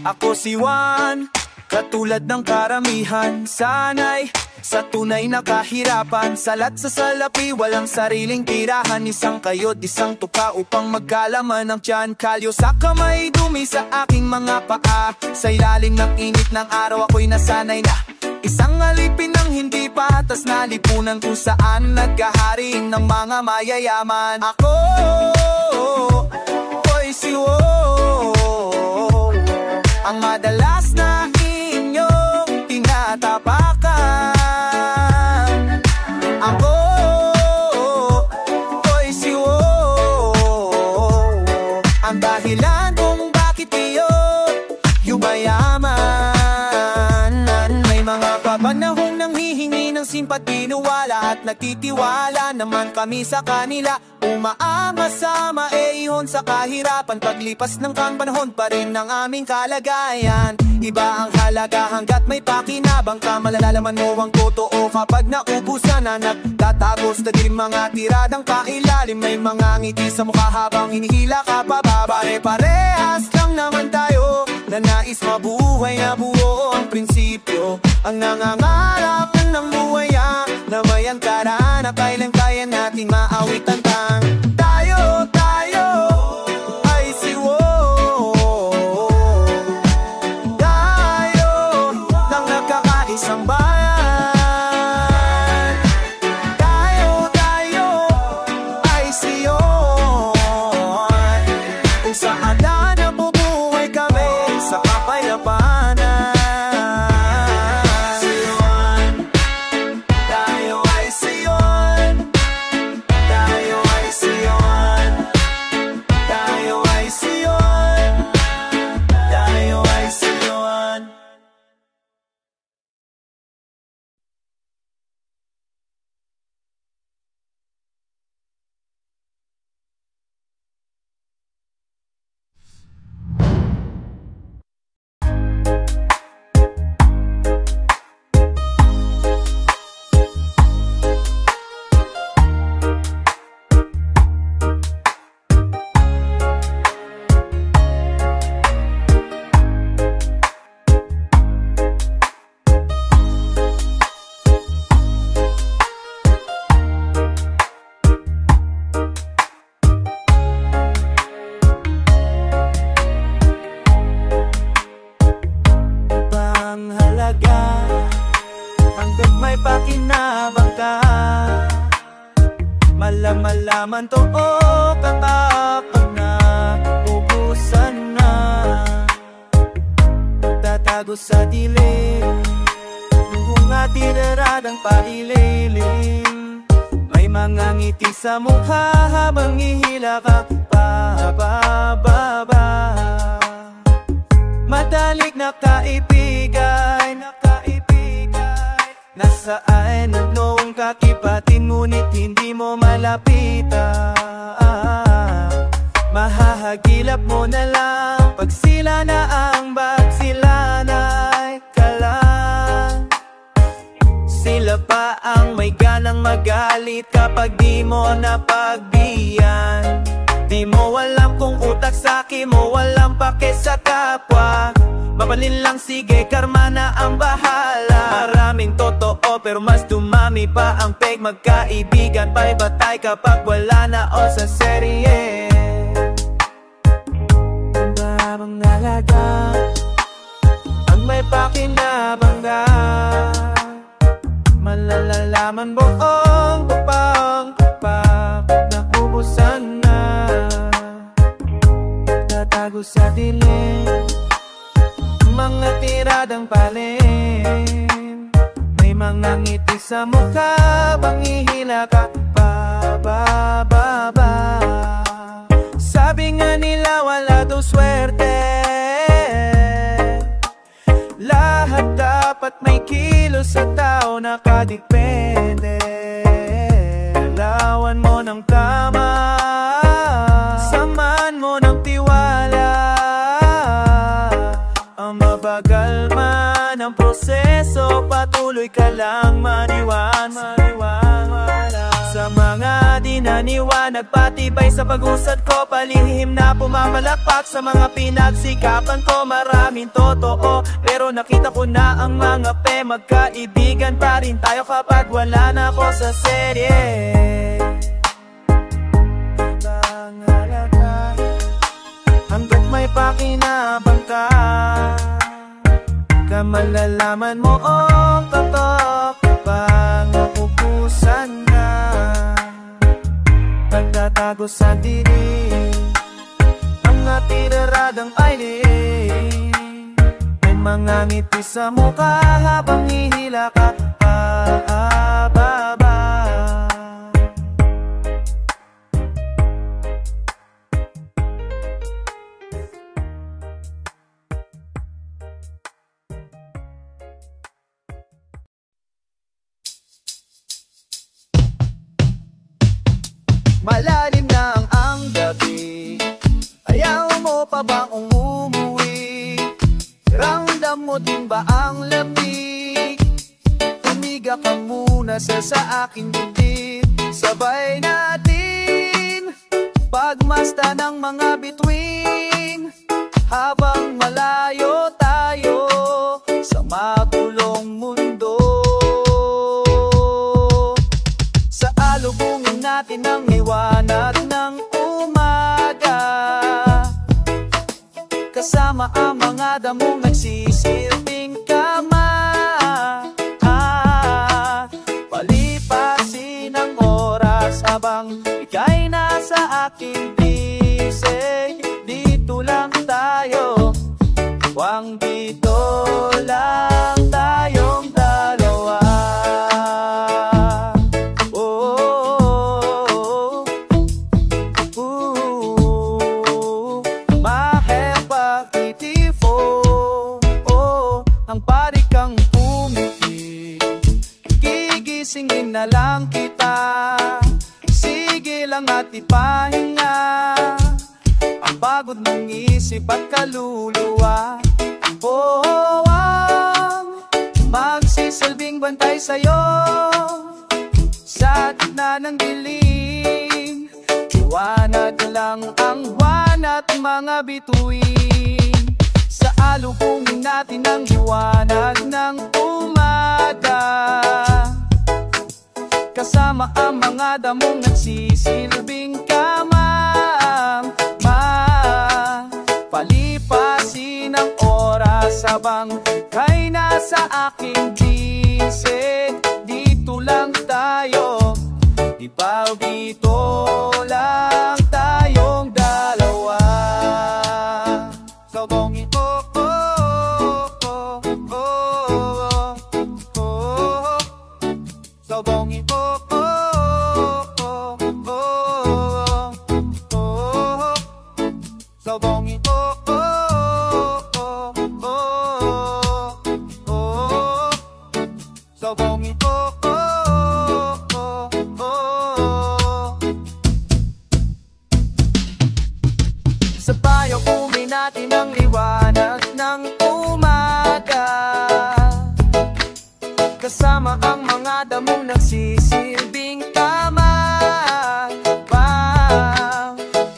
Ako si Juan, katulad ng karamihan, sanay sa tunay na kahirapan. Salat sa salapi, walang sariling tirahan. Isang kayod, isang tuka upang magkalaman ng tiyan. Kalyo sa kamay, dumi sa aking mga paa. Sa ilalim ng init ng araw ako'y nasanay na. Isang alipin ng hindi patas na lipunan kung saan nagkahari ng mga mayayaman. Ako, oy si Juan, ang madalas na inyong tinatapakan. Ako, oy si Juan, ang dahilan kung bakit iyo yumayaman. May mga papanahong nang hihingi ng simpati, nuwala at nagtitiwala naman kami sa kanila. Umaangas sa maihon sa kahirapan, paglipas ng panahon pa rin ang aming kalagayan. Iba ang halaga hanggat may pakinabang ka, malalaman mo ang totoo kapag naubusan na. Nagtatapos na din mga tiradang pailalim, may mga ngiti sa mukha habang hinihila ka pababa. Pare-parehas lang naman tayo na nais mabuhay na buo ang prinsipyo. Ang nangangarap ng buhay na may angkara na kailan kaya nating maawitan tang. Tayo ay si Juan, tayo ng nagkakaisang bayan. Tayo ay si Juan, kung saan na nabubuhay kami sa kapayapaanan. Malaman to kakapag na ubusan na, tatago sa dilim mga tinaradang paililim. May mga ngiti sa mukha habang ihila ka pababa. Matalik na kaibigan, nasaan ang noong kakipatin ngunit hindi mo malapitan. Mahahagilap mo na lang pag sila na ang bagsilanay ka lang. Sila pa ang may ganang magalit kapag di mo napagbiyan. Di mo alam kung utak saki mo, walang pake sa kapwa. Mapalin lang, sige, karma na ang bahala. Maraming totoo pero mas dumami pa ang fake. Magkaibigan pa'y batay kapag wala na o sa serye. Babang nalaga ang may pakinabangga, malalalaman buong papang kapag naubusan na. Tatago sa dilim mga tiradang palim, may mga ngiti sa mukha bang ihila ka pababa. Sabi nga nila wala daw swerte, lahat dapat may kilos sa tao, nakadepende. Lawan mo ng tama, samaan mo ng tiwala. Ang mabagal man ang proseso, patuloy ka lang maniwala sa mga karaniwan. Nagpatibay sa pag-usad ko, palihim na pumapalakpak sa mga pinagsikapan ko. Maraming totoo, pero nakita ko na ang mga magkaibigan pa rin tayo kapag wala na ako sa serye. Hanggat may pakinabang ka, malalaman mo ang totoo kapag napupusan na. Pagtatago sa dilim ang natiraradang eyelid, may mga ngiti sa mukha habang hihila ka pababa. Malalim na ang gabi, ayaw mo pa bang umuwi? Ramdam mo din ba ang lamig? Tumiga ka muna sa aking dibdib. Sabay natin pagmasta ng mga bituin, habang malayo tayo sa magulong mundo. Sa alubungin natin ang liwanag ng umaga, kasama ang mga damong nagsisilbing kama. Palipasin ang oras habang ika'y nasa aking pising. Dito lang tayo, huwag dito lang tayong dalawa. Gigisingin na lang kita, sige lang at ipahinga ang pagod ng isip at kaluluwa. Ang magsisilbing bantay sa'yo sa gitna ng dilim. Liwanag lang ang buwan at mga bituin. Sa alubungin natin ang liwanag ng umaga, kasama ang mga damong nagsisilbing kamang. Palipasin ang oras habang kay nasa aking bisig. Dito lang tayo, di ba dito lang tayong dalawa. Sabong ito, sabong ito, sabong ito, sabong ito. Sa payo umi natin ang liwanag ng umaga, kasama ang mga damong nagsisilbing tama.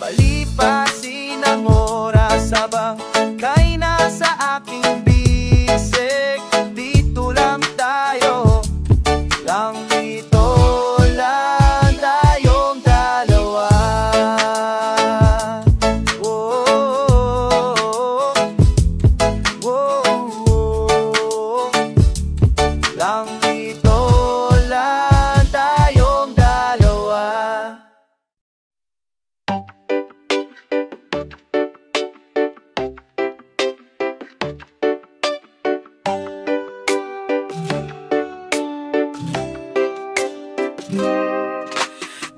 Palipasin ang oras habang kay nasa aking bisig. Dito lang tayo, lang dito lang tayong dalawa. Lang dito lang tayong dalawa.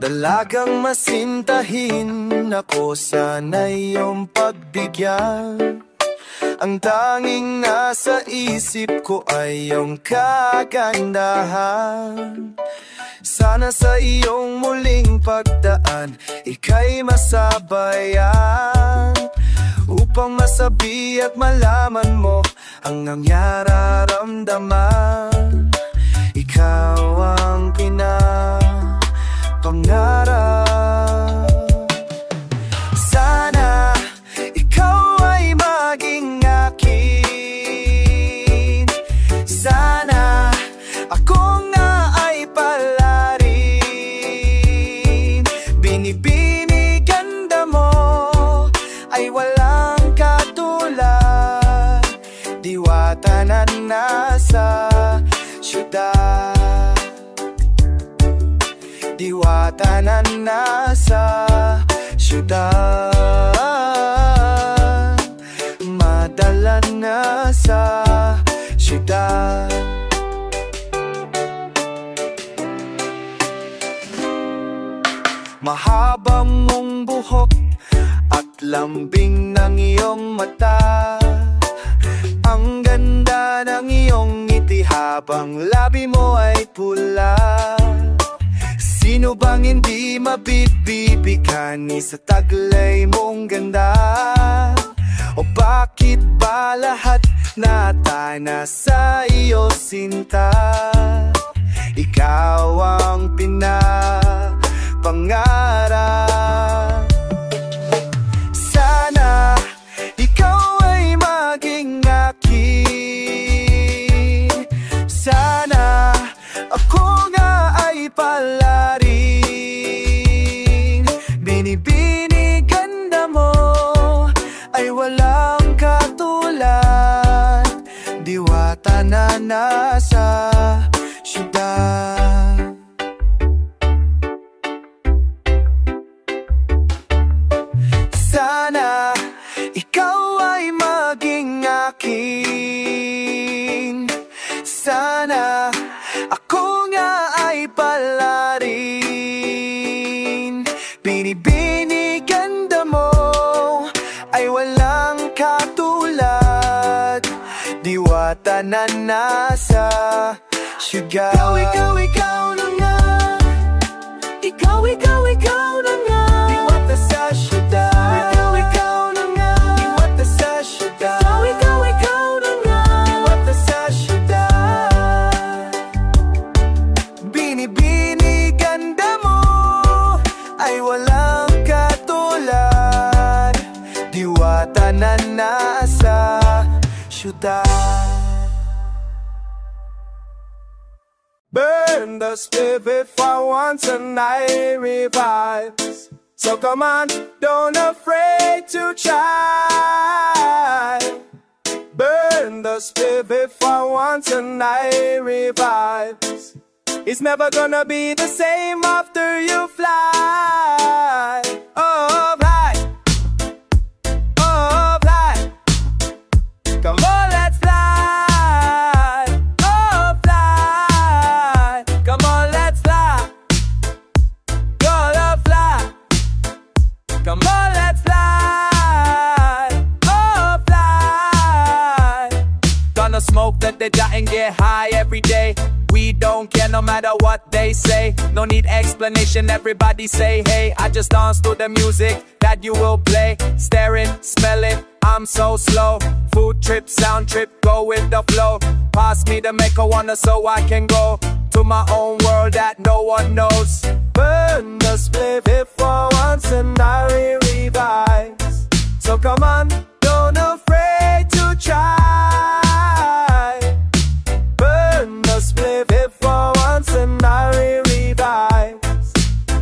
Dalagang masintahin ako, sana iyong pagbigyan. Ang tanging nasa isip ko ay iyong kagandahan. Sana sa iyong muling pagdaan, ika'y masabayan, upang masabi at malaman mo ang nararamdaman. Ikaw ang pinapangarap Daanan na sa syudad, madala na sa syudad. Mahaba mong buhok at lambing ng iyong mata, ang ganda ng iyong ngiti habang labi mo ay pula. Sino bang hindi mabibigani sa taglay mong ganda? O bakit ba lahat natana sa iyo sinta? Ikaw ang pinapangarap. Sana ikaw ay maging akin. Sana ako nga ay palarin. Binibini ganda mo ay walang katulad. Diwata na nasa syudad. Sana ikaw ay maging akin. Sana ako nga ay palarin. Binibini ganda mo ay walang katulad. Diwata na nasa syudad. Ikaw na nga. Ikaw na nga. Diwata sa syudad. Ikaw na nga. Diwata sa syudad. Ikaw na nga. Diwata sa syudad. Binibini ganda mo ay walang katulad. Diwata na nasa syudad. Burn the spirit for once and I revives. So come on, don't afraid to try. Burn the spirit for once and I revives. It's never gonna be the same after you fly. Oh, fly. Oh, fly. Come on, let's fly. Come on, let's fly, oh fly. Gonna smoke, let the dot and get high every day. We don't care no matter what they say. No need explanation, everybody say hey. I just dance to the music that you will play. Staring, smelling, I'm so slow. Food trip, sound trip, go with the flow. Pass me the marijuana so I can go to my own world that no one knows. Burn the split for once and I revise. So come on, don't afraid to try. Burn the split for once and I revise.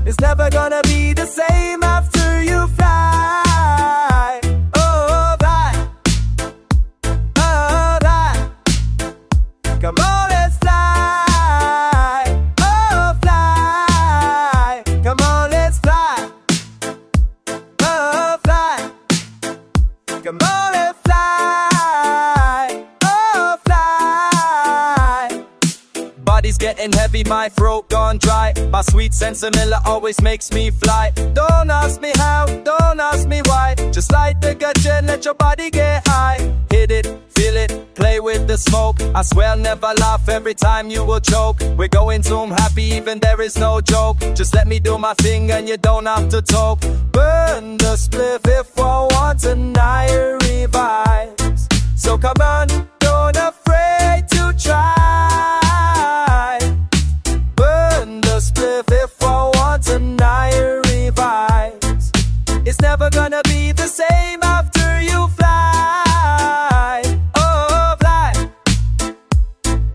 It's never gonna be the same after you fly. Oh, fly. Oh, fly. Come on, let's fly. Oh, fly. Come on, let's fly. Oh, fly. Come on, let's fly. Oh, fly. Body's getting heavy, my throat gone dry. My sweet sense of vanilla always makes me fly. Don't ask me how, don't ask me why. Just light the ganja and let your body get high. Hit it, feel it, play with the smoke. I swear I'll never laugh every time you will choke. We're going zoom happy even there is no joke. Just let me do my thing and you don't have to talk. Burn the spliff if I want and I revives. So come on, don't afraid to try. Burn the spliff if I want and I revives. It's never gonna be the same after you fly. Oh, fly.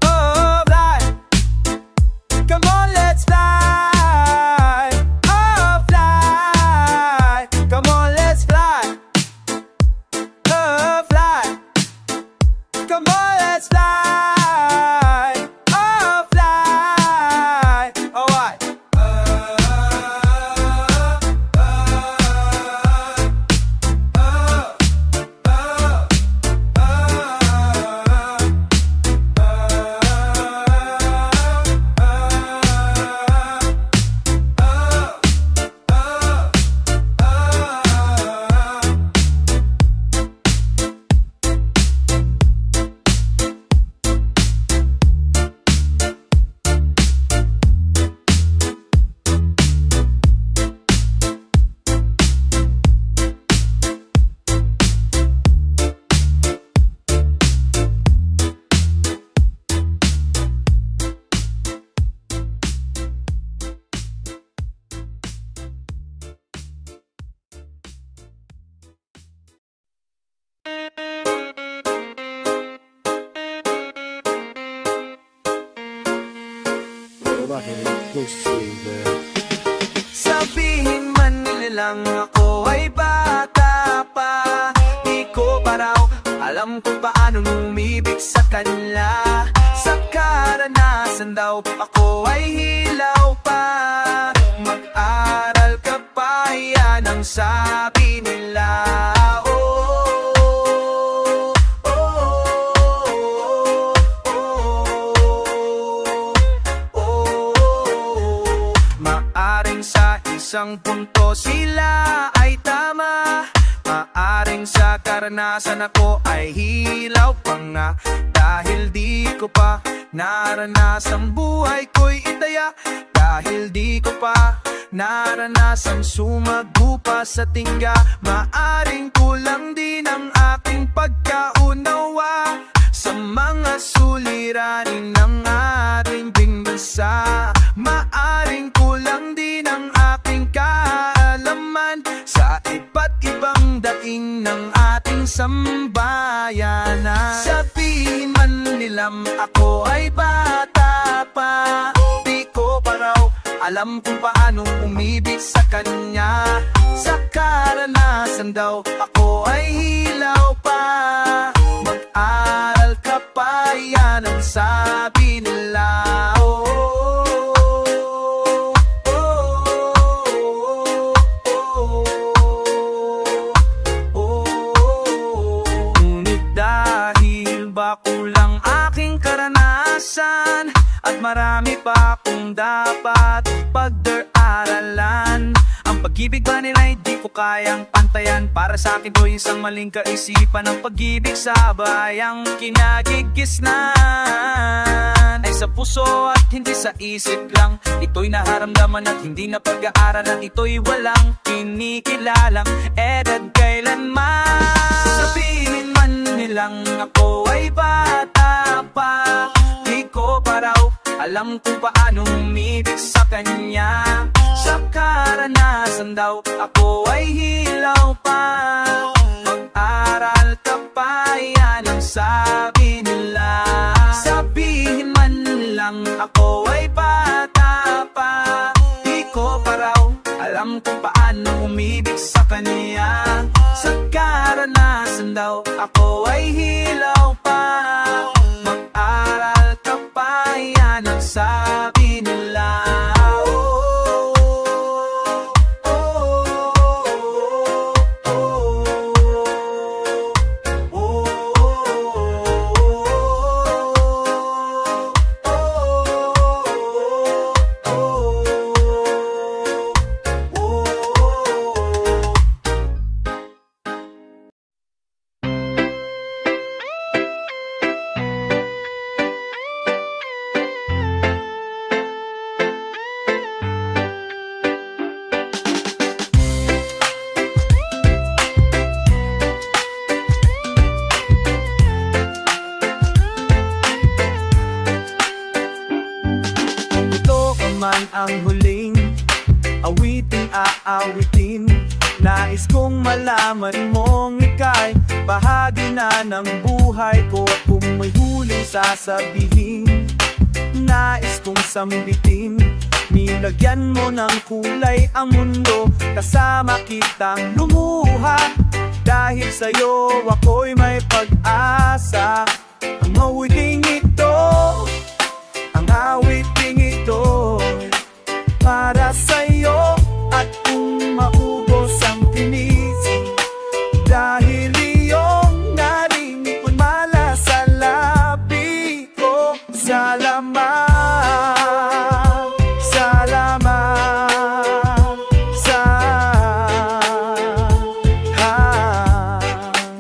Oh, fly. Come on, let's fly. Oh, fly. Come on, let's fly. Oh, fly. Come on, let's fly. Oh, fly. Alright. Sabihin man nilang ako ay bata pa, di ko pa raw alam kung paano umibig sa kanila. Sa karanasan daw ako ay hilaw pa, mag-aral ka pa, yan ang sabi nila. Isang punto sila ay tama, maaring sa karanasan ako ay hilaw pa nga. Dahil di ko pa naranasang buhay ko'y itaya, dahil di ko pa naranasang sumagupa sa tingga. Maaring kulang din ang aking pagkaunawa sa mga suliranin ng ating binbansa. Maaring kulang din ang aking kaalaman sa iba't ibang daing ng ating sambayanan. Sabihin man nilang ako ay bata pa, di ko pa raw alam kung paano umibig sa kanya. Sa karanasan daw ako ay hilaw pa, mag-aral ka pa, yan ang sabi nila. Kulang aking karanasan at marami pa akong dapat pagdaralan. Ang pag-ibig ba nila hindi ko kayang pantayan, para sa akin to'y isang maling kaisipan. Ang pag-ibig sa bayang kinagigisnan ay sa puso at hindi sa isip lang. Ito'y naharamdaman at hindi na pag-aaralan, ito'y walang kinikilalang edad kailanman. Sabihin man nilang ako ay bata pa, di ko pa raw alam kung paano umibig sa kanya. Sa karanasan daw ako ay hilaw pa, mag-aral ka pa, yan ang sabi nila. Sabihin man lang ako ay bata pa, di ko pa raw alam kung paano umibig sa kanya. Sa karanasan daw ako ay hilaw pa, mag-aral ka pa, yan ang sabi nila. Ang huling awiting aawitin, nais kong malaman mong ika'y bahagi na ng buhay ko. Kung may huling sasabihin, nais kong sambitin, nilagyan mo ng kulay ang mundo, kasama kitang lumuha. Dahil sa'yo ako'y may pag-asa. Ang awiting ito, ang awiting ito, para sa'yo, at kung maubos ang tinis, dahil iyong narinig ko'y mala sa labi ko. Salamat, salamat,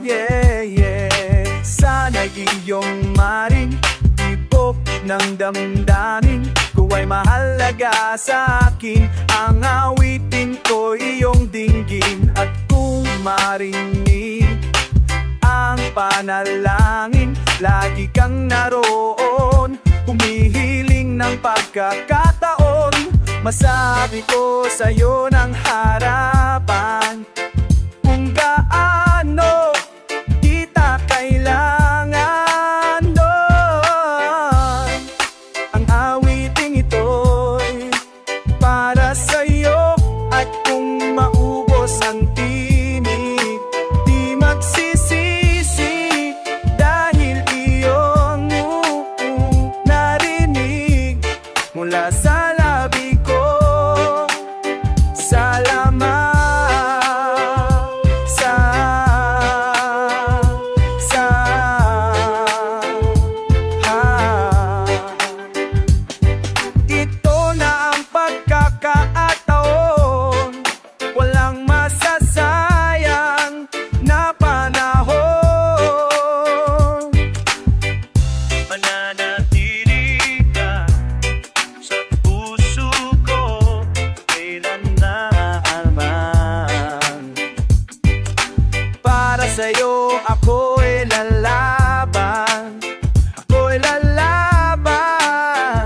yeah. Sana'y iyong maring tibok ng damdamin ko ay mahalaga sa akin. Ang awitin ko iyong dinggin, at kung marinig ang panalangin, lagi kang naroon, humihiling ng pagkakataon. Masabi ko sa'yo ng harapan kung gaano kita kailangan doon. Ang awiting ito sa'yo ako'y lalaban. Ako'y lalaban.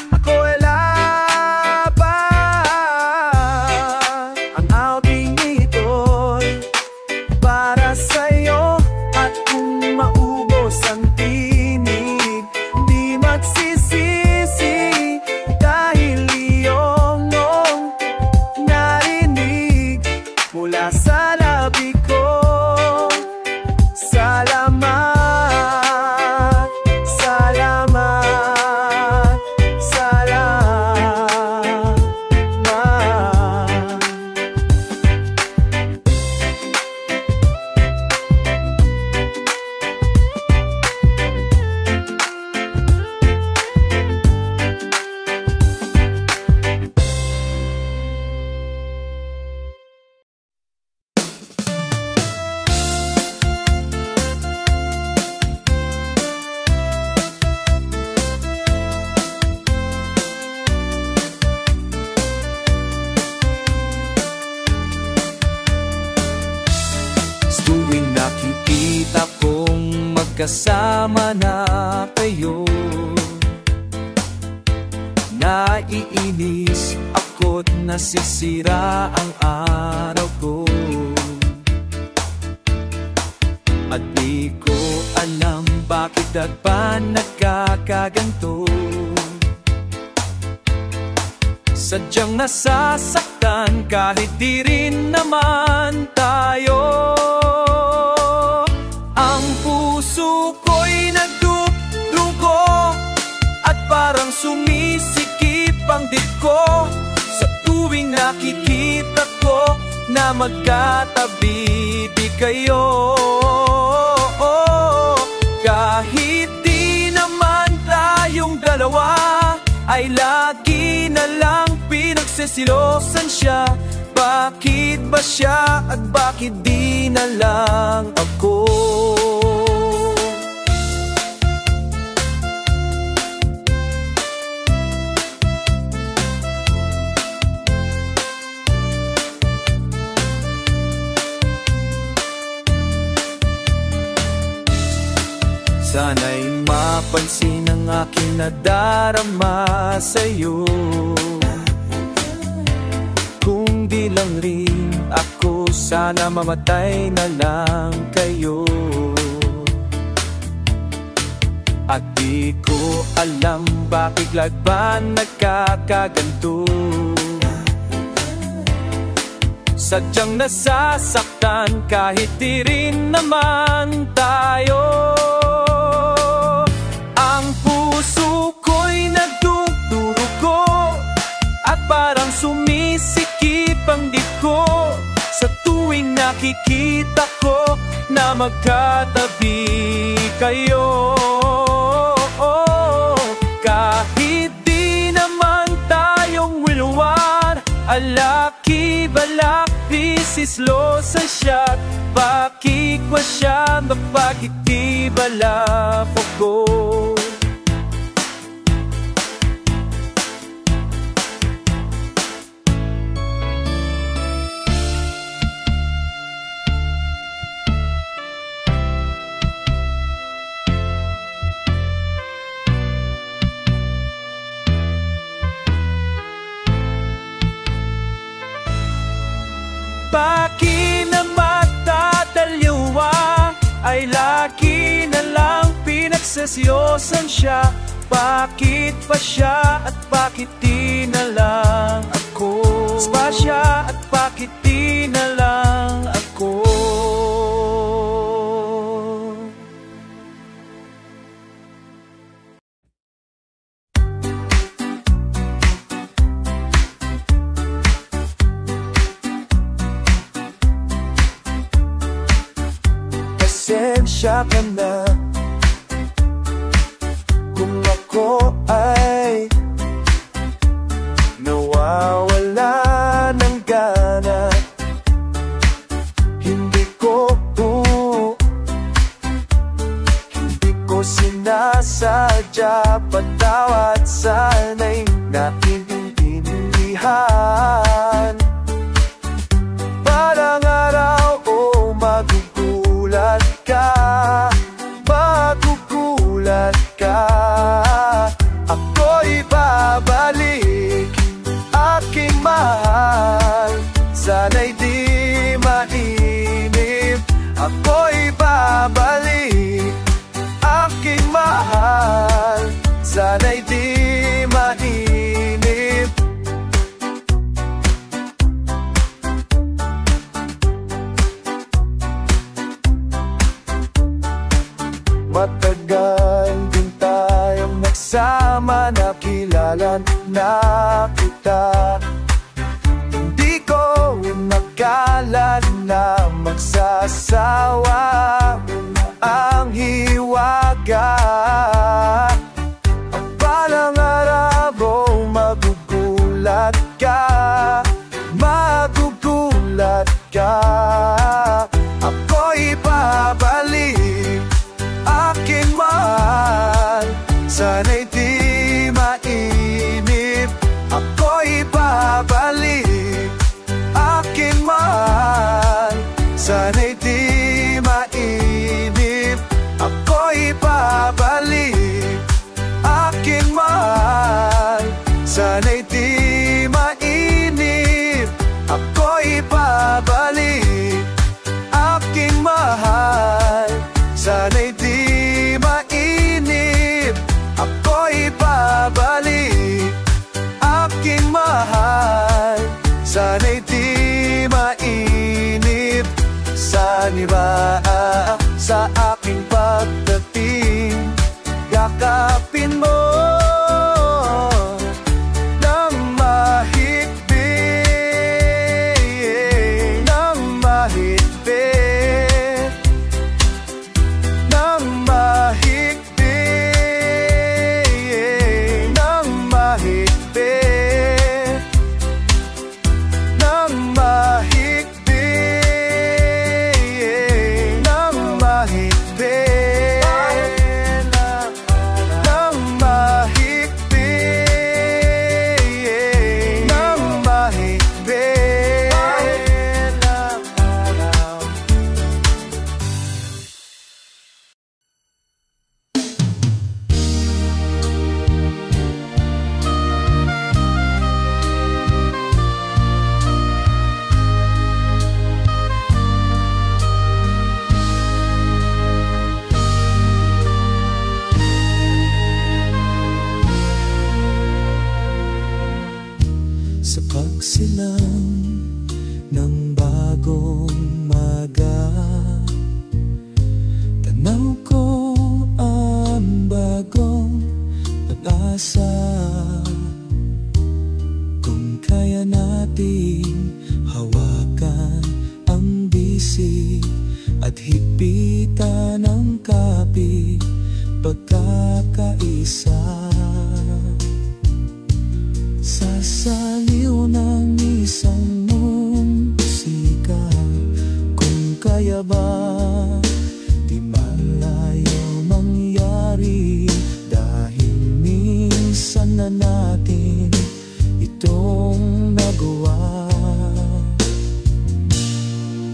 Ako'y laban. Ang outing ito'y para sa'yo. At kung maubos ang tinig, di magsisisi, dahil iyong narinig mula sa labi ko. Salamat, salamat, salamat. Tuwing nakikita kong magkasama na kayo, naiinis ako't nasisira ang araw ko. At di ko alam bakit at ba nagkakaganto. Sadyang nasasaktan kahit di rin naman tayo. Ang puso ko'y nagdudugo at parang sumisikip ang dibko sa tuwing nakikita ko na magkatabi di kayo. Kahit di naman tayong dalawa, ay lagi na lang pinagsisilosan siya. Bakit ba siya at bakit di na lang ako? Sana'y mapansin ang aking nadarama sa'yo. Kung di lang rin ako, sana mamatay na lang kayo. At di ko alam bakit ba nagkakaganto. Sadyang nasasaktan kahit di rin naman tayo. Ang puso ko'y nagdudurugo at parang sumisikip ang dibko sa tuwing nakikita ko na magkatabi kayo. Kahit di naman tayong wilwan, alaki balak pisislosan siya. Bakit ba siya mapagiti balafo ko? Bakit na matatalyuwa, ay lagi na lang pinagsasiyosan siya. Bakit pa siya at bakit di na lang ako? Pa siya at bakit di na lang ako? Pasensya ka na kung ako ay nawawala ng gana. Hindi ko sinasadya, patawad, sana'y naiintindihan. Parang araw o magugulat sana'y di mainip. Ako'y babalik, aking mahal, sana'y di mainip. Matagal din tayong nagsama, nakilalan na kita. Hindi ko inakala na magsasawa ang hiwaga. Ang balang araw magugulat ka, magugulat ka. Ako'y babalik, aking mahal, sana'y di mainip. Ako'y babalik, aking mahal, sana'y di mainip. Ako'y babalik, aking mahal, sana'y di mainip. Ako'y babalik, aking mahal, sana'y di mainip. Ako'y babalik, aking mahal, sana'y di mainip. Saan iba sa aking pagdating, yakapin mo nang mahigpit, nang mahigpit, nang mahigpit, nang mahigpit, nang mahigpit, nang mahigpit, nang mahigpit, nang mahigpit. Sa pagsilang ng bagong maga, tanaw ko ang bagong pag-asa. Kung kaya nating hawakan ang bisig at hipitan ang kapit, pagkakaisa sa saliw ng isang musika. Kung kaya ba, di malayo mangyari, dahil minsan na natin itong nagawa.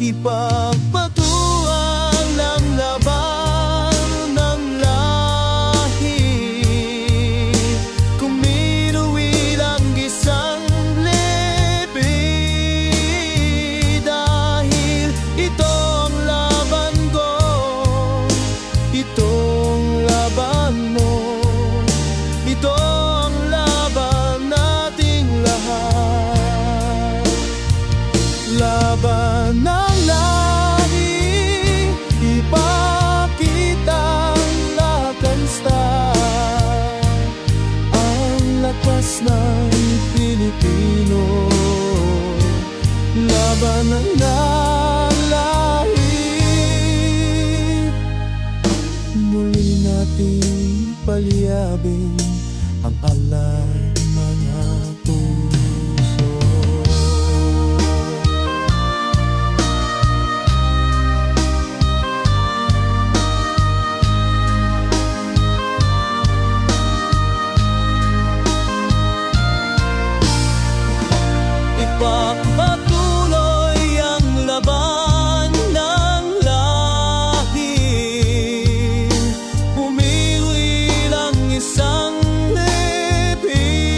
Ipagpatuloy ang laban ng lahi, kumiruwi lang isang lebi, dahil ito ang laban ko, itong laban mo, ito ang laban nating lahat. Laban ng lahi, ipakita ang lakas, ang lakas ng Pilipino. Laban ng lahi, muli nating palyabin ang alay mga puso. Ipagpatuloy ang laban ng lahi, umiwi lang isang lebi,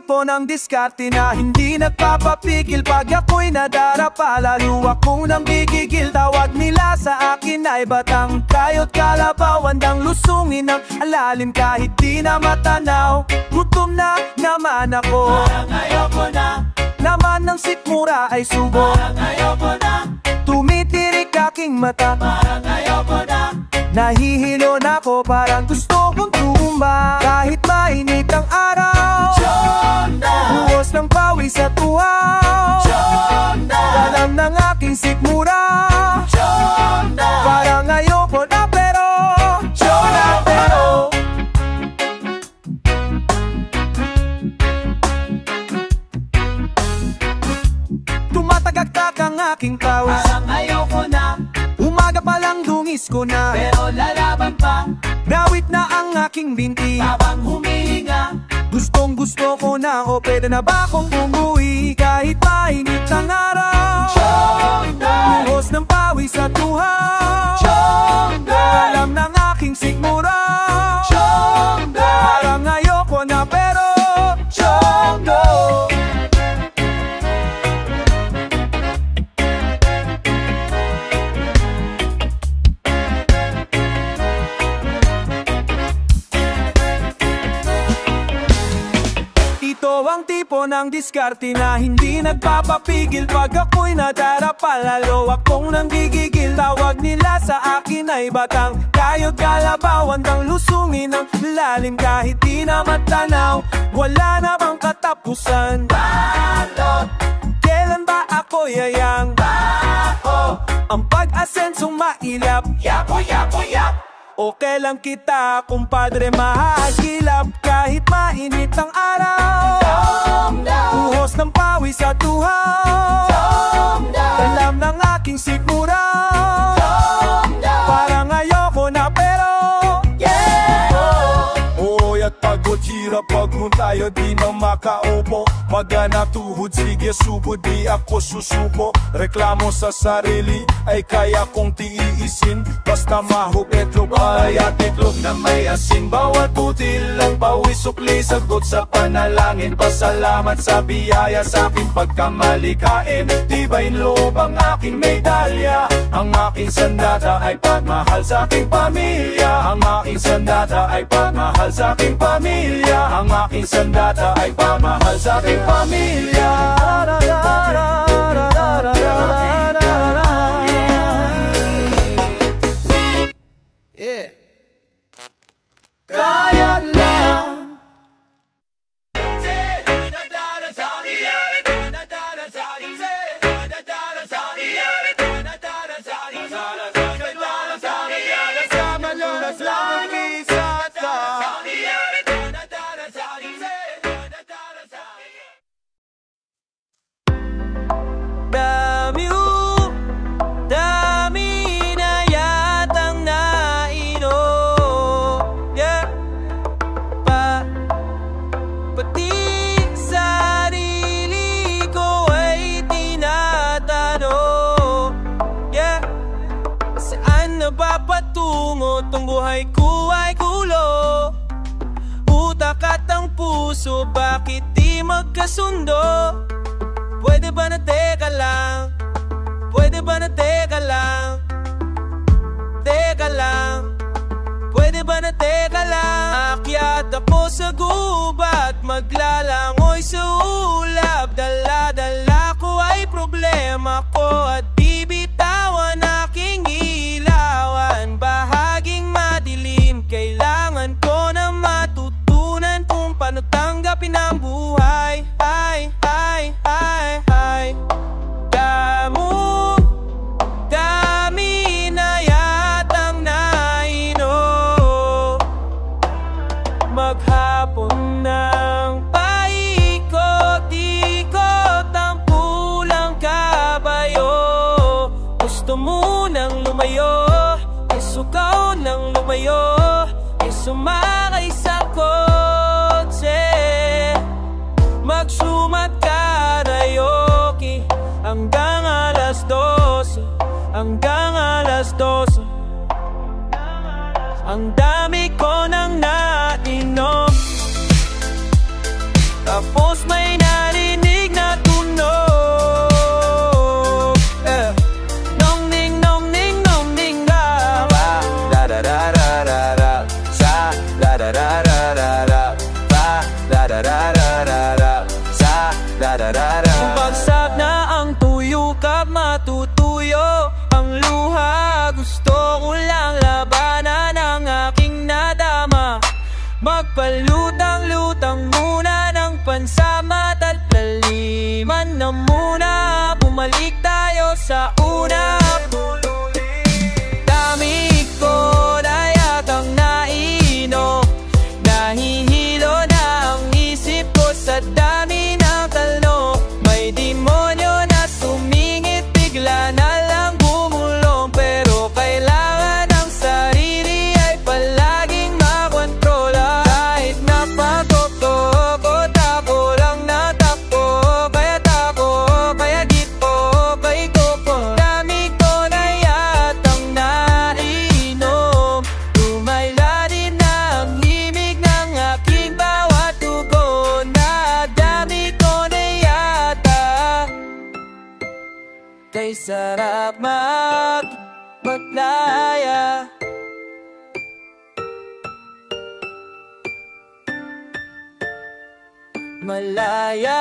tipo ng diskarte na hindi nagpapapigil. Pag ako'y nadarapa, lalo akong nanggigigil. Tawag nila sa akin ay batang kayot kalabaw. Handang lusungin ng alalim kahit di na matanaw. Gutom na naman ako, parang ayoko na. Laman ng sikmura ay subo, parang ayoko na. Tumitirik aking mata, parang ayoko na. Nahihilo na ako, parang gusto kong tumba. Kahit mainit ang araw, buhos ng pawis sa tuhaw. Dalam ng aking sikmura, parang ayoko na pero tumatagaktak ang aking pawis, parang ayoko na. Umaga pa lang dungis ko na, pero lalaban pa. Nawit na ang aking binti habang humihinga. Gustong gusto ko na, o pwede na ba akong umuwi? Kahit mainit ang araw, buhos ng pawis sa tuhaw. Alam ng aking sikmura, parang ayoko na pero chongdo. Ito ang tipo ng diskarte na hindi nagpapapigil. Pag ako'y nadarapa, lalo akong nanggigigil. Tawag nila sa akin ay batang kayot kalabaw. Handang lusungin ng lalim kahit di na matanaw. Wala na bang katapusan? Balot! Kailan ba ako yayang bao? Ang pag-asensong mailap, yapo yapo yap. O kailan kita, kumpadre, mahagilap? Kahit mainit ang araw, buhos ng pawis sa tuhaw. Alam ng aking sikmura, parang ayoko na pero Oy, at pagod, hirap pag tayo di na makaupo. Maghanap tuhod, sige subo, di ako susuko. Reklamo sa sarili ay kaya kong tiisin. Basta mahog etlog ay at itlog na may asin. Bawat putil ang pawis, sukli, sagot sa panalangin. Pasalamat sa biyaya sa aking pagkamalikain. Tibayin loob ang aking medalya. Ang aking sandata ay pagmahal sa aking pamilya. Ang aking sandata ay pagmahal sa aking pamilya. Ang aking sandata ay pagmahal sa aking pamilya. Yeah. Kaya lang. Tong buhay ko ay gulo. Utak at ang puso, bakit di magkasundo? Pwede ba na teka lang? Pwede ba na teka lang? Teka lang. Pwede ba na teka lang? Akyat ako sa gubat, maglalangoy sa ulap. Dala-dala ko ay problema ko at bibitawan aking ilawan. Bahaging madilim, kailangan ko na matutunan kung paano tanggapin ang buhay. Ay, ay, ay, ay. Dami na yatang nainom. Maghapon ng paikot-ikot ang pulang kabayo. Gusto mo nang lumayo, isukaw nang lumayo, sumakay sa kotse. Magsumat karaoke hanggang alas 12, hanggang alas 12. Ang dami ko nang nainom, tapos muna, bumalik tayo sa una. Dami ko na yatang nainom, nahihilo na ang isip ko sa dami ng talno. May demonyo na sumingit, bigla na lang bumulong. Pero kailangan ang sarili ay palaging makontrola. Kahit napagkoko ko, tako lang natakbo. Kaya tako, kaya dito, kay koko. Dami ko na yatang nainom, lumayla din ang himig ng aking bawat tugon. Na dami ko na yata, kay sarap maglaya. Malaya.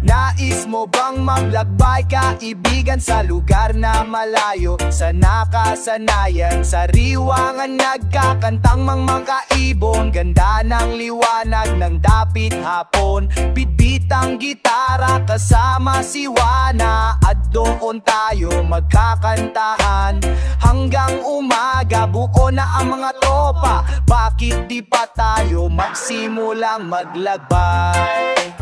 Nais mo bang maglakbay kaibigan sa lugar na malayo? Sa nakasanayan, sariwangan nagkakantang mga kaibon. Ganda ng liwanag ng dapit hapon, bitbitang gitara kasama si Juana. At doon tayo magkakantahan hanggang umaga, buo na ang mga tropa. Bakit di pa tayo magsimulang maglakbay?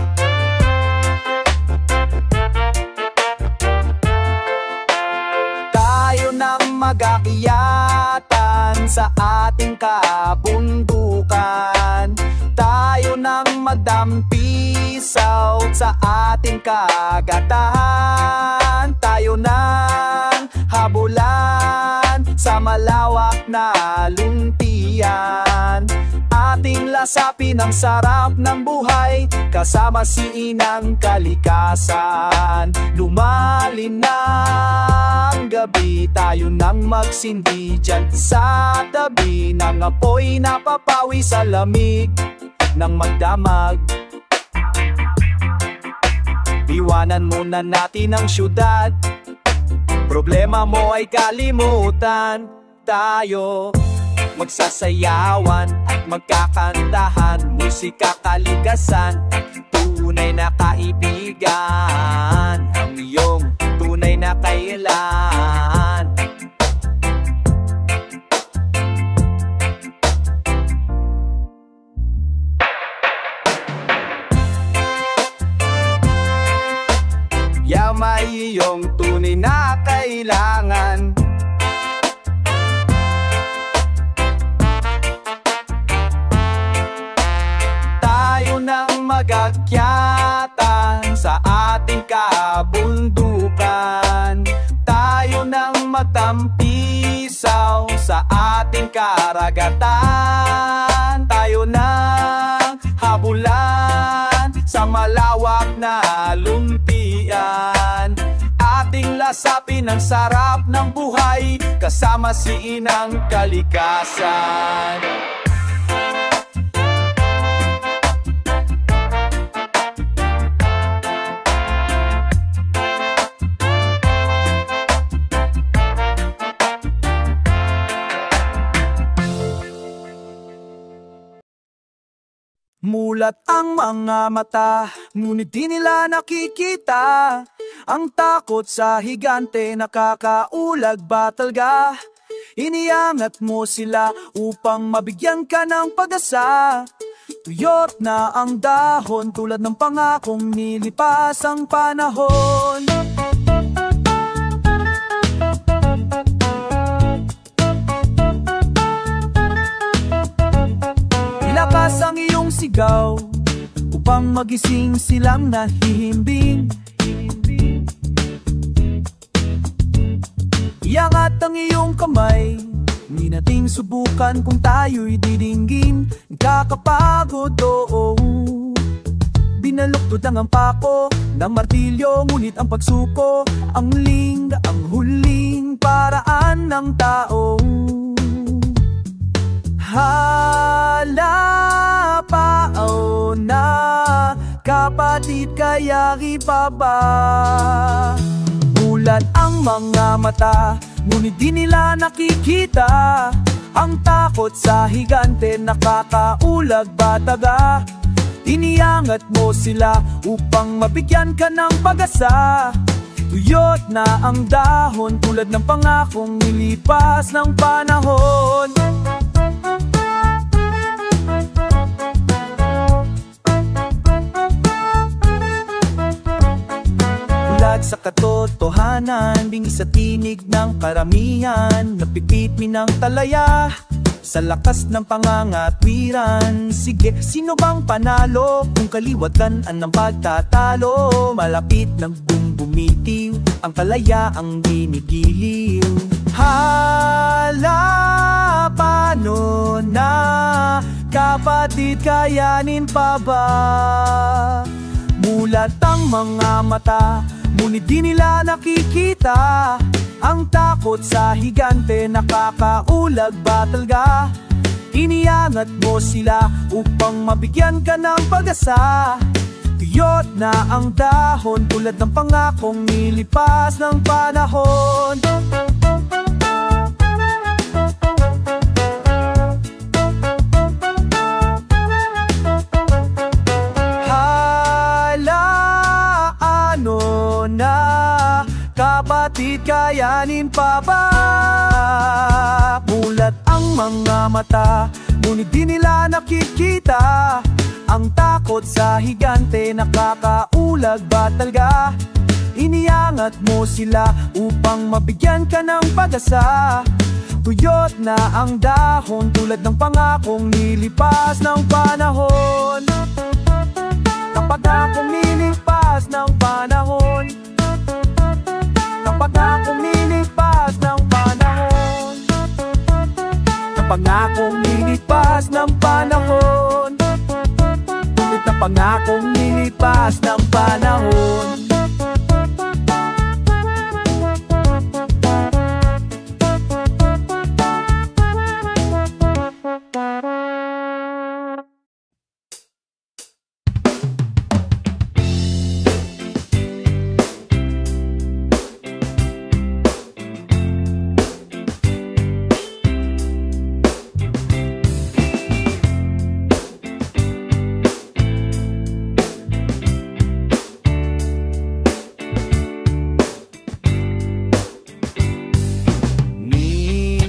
Tayo nang mag-akyatan sa ating kabundukan. Tayo nang magdampisaw sa ating kagatahan. Tayo nang habulan sa malawak na luntian. Ating lasapin ang sarap ng buhay kasama si Inang Kalikasan. Lumalin ng gabi, tayo nang magsindi dyan sa tabi ng apoy na papawi sa lamig ng magdamag. Iwanan muna natin ang syudad, problema mo ay kalimutan. Tayo magsasayawan at magkakantahan, musika kalikasan, tunay na kaibigan, ang iyong tunay na kailan. Yamay iyong tunay na kailangan. Magakyatan sa ating kabundukan. Tayo nang magtampisaw sa ating karagatan. Tayo nang habulan sa malawak na lumpian. Ating lasapin ang sarap ng buhay kasama si Inang Kalikasan. Mulat ang mga mata, ngunit di nila nakikita ang takot sa higante, nakakaulag ba talaga? Iniangat mo sila upang mabigyan ka ng pag-asa. Tuyot na ang dahon tulad ng pangakong nilipas ang panahon. Ilakas ang iyong sigaw upang magising silang nahihimbing. Iangat ang iyong kamay, hindi nating subukan kung tayo'y didinggin. Kakapagod, oo, Binaluktot ang pako ng martilyo, ngunit ang pagsuko ang huling paraan ng tao. Halapao na kapatid, kayari pa ba? Mulat ang mga mata, ngunit di nila nakikita ang takot sa higante, nakakaulag ba taga? Iniangat mo sila upang mabigyan ka ng pag-asa. Tuyot na ang dahon tulad ng pangakong nilipas ng panahon. Bulag sa katotohanan, bingis sa tinig ng karamihan, napipitmi ng talaya sa lakas ng pangangatwiran. Sige, sino bang panalo kung kaliwatan ang pagtatalo? Malapit ng bumitiw ang talaya, ang ginigiliw. Hala, paano na kapatid, kayanin pa ba? Mulat ang mga mata, ngunit di nila nakikita ang takot sa higante, nakakaulag ba talaga? Iniangat mo sila upang mabigyan ka ng pag-asa. Tuyot na ang dahon tulad ng pangakong nilipas ng panahon. Kapatid, kayanin pa ba? Mulat ang mga mata, ngunit di nila nakikita ang takot sa higante, nakakaulag ba talaga? Iniangat mo sila upang mabigyan ka ng pag-asa. Tuyot na ang dahon tulad ng pangakong nilipas ng panahon. Kapag akong nilipas ng panahon, kapag akong nilipas ng panahon, kapag akong nilipas ng panahon, ulit na pangakong nilipas ng panahon.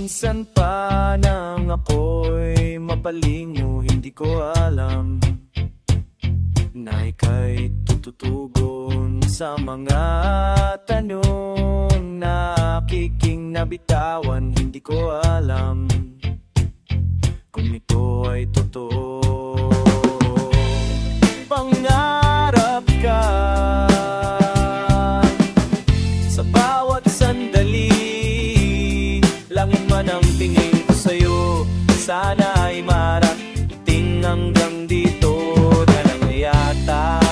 Minsan pa nang ako'y mapalingo, hindi ko alam na ika'y tututugon sa mga tanong na aking nabitawan. Hindi ko alam kung ito ay totoo. Pangarap ka sa bawat sandali, langit man ang tingin ko sa'yo, sana ay marating hanggang dito. Dalang yata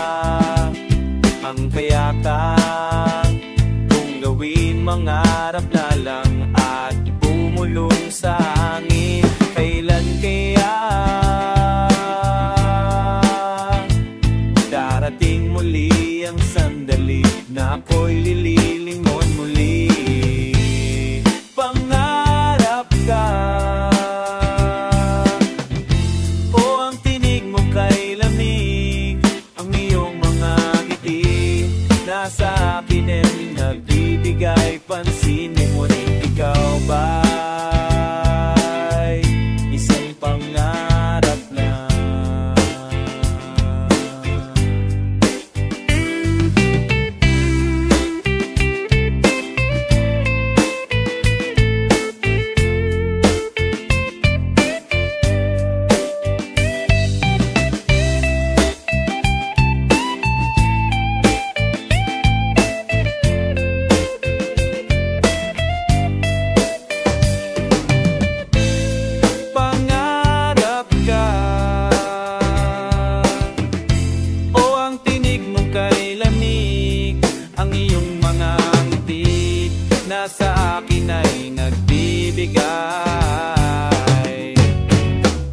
ang kayakan kung gawin mangarap na lang at bumulong sa hangin. Kailan kaya darating muli ang sandali na ako'y lililingon muli? Pangarap ka o ang tinig mo kay lamig, ang iyong mga ngiti nasa akin ay nagbibigay pansin. Ngunit ikaw ba'y isang pangarap lang? na sa akin ay nagbibigay.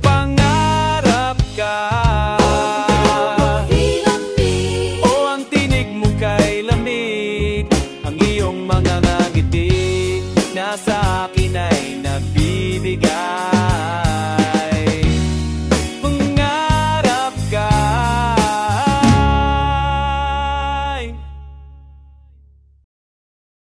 Pangarap ka, o ang tinig mo kay lamig, ang iyong mga ngiti na sa akin ay nagbibigay.